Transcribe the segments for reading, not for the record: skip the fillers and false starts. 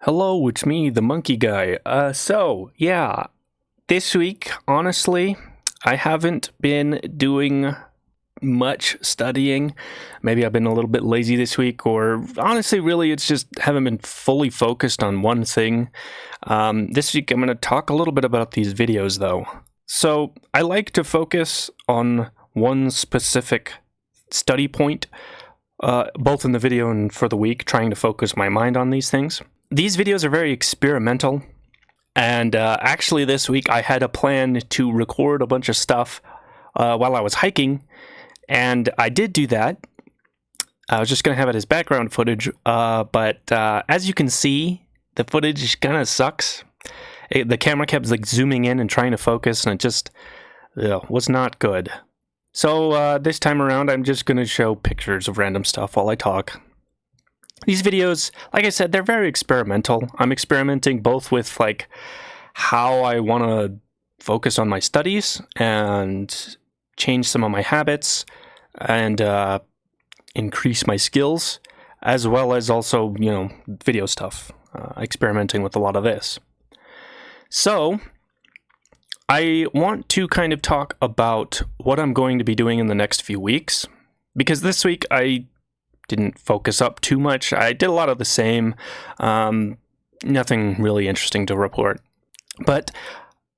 Hello, it's me, the monkey guy. This week, honestly, I haven't been doing much studying. Maybe I've been a little bit lazy this week, or honestly, really, it's just haven't been fully focused on one thing. This week, I'm going to talk a little bit about these videos, though. So, I like to focus on one specific study point, both in the video and for the week, trying to focus my mind on these things. These videos are very experimental, and actually this week I had a plan to record a bunch of stuff while I was hiking, and I did do that. I was just going to have it as background footage, but as you can see, the footage kind of sucks. The camera kept like zooming in and trying to focus, and it just was not good. So this time around, I'm just going to show pictures of random stuff while I talk. These videos, like I said, they're very experimental. I'm experimenting both with like how I want to focus on my studies and change some of my habits and increase my skills, as well as also, video stuff, experimenting with a lot of this. So I want to kind of talk about what I'm going to be doing in the next few weeks, because this week I didn't focus up too much. I did a lot of the same, nothing really interesting to report. But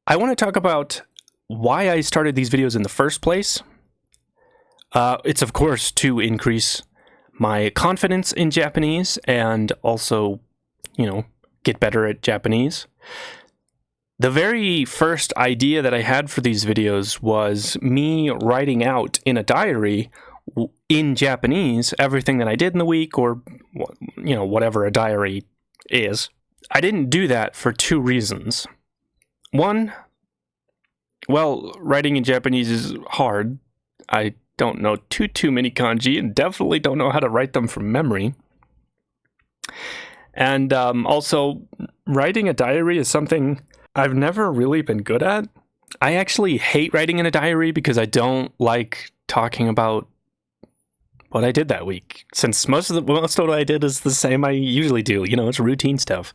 I want to talk about why I started these videos in the first place. It's of course to increase my confidence in Japanese and also, get better at Japanese. The very first idea that I had for these videos was me writing out in a diary in Japanese everything that I did in the week, or whatever a diary is. I didn't do that for two reasons. One, well, writing in Japanese is hard. I don't know too many kanji, and definitely don't know how to write them from memory. And also, writing a diary is something I've never really been good at. I actually hate writing in a diary because I don't like talking about what I did that week, since most of what I did is the same I usually do. It's routine stuff.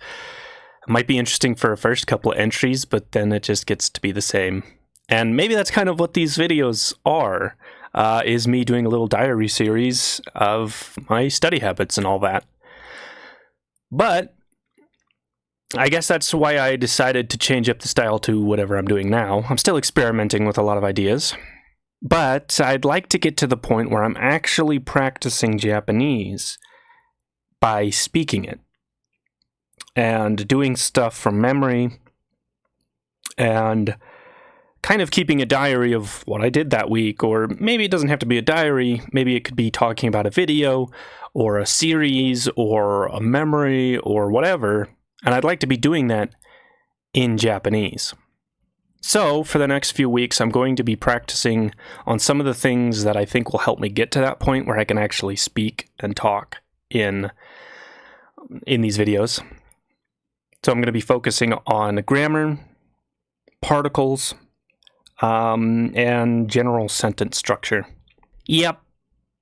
It might be interesting for a first couple of entries, but then it just gets to be the same. And maybe that's kind of what these videos are, is me doing a little diary series of my study habits and all that. But I guess that's why I decided to change up the style to whatever I'm doing now. I'm still experimenting with a lot of ideas, but I'd like to get to the point where I'm actually practicing Japanese by speaking it and doing stuff from memory and kind of keeping a diary of what I did that week. Or maybe it doesn't have to be a diary. Maybe it could be talking about a video or a series or a memory or whatever. And I'd like to be doing that in Japanese. So, for the next few weeks, I'm going to be practicing on some of the things that I think will help me get to that point where I can actually speak and talk in these videos. So I'm going to be focusing on grammar, particles, and general sentence structure. Yep,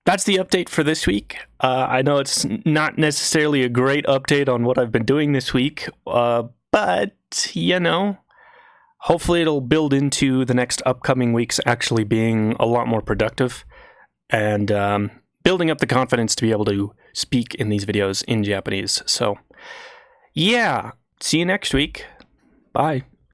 that's the update for this week. I know it's not necessarily a great update on what I've been doing this week, but, hopefully it'll build into the next upcoming weeks actually being a lot more productive and building up the confidence to be able to speak in these videos in Japanese. So, yeah, see you next week. Bye.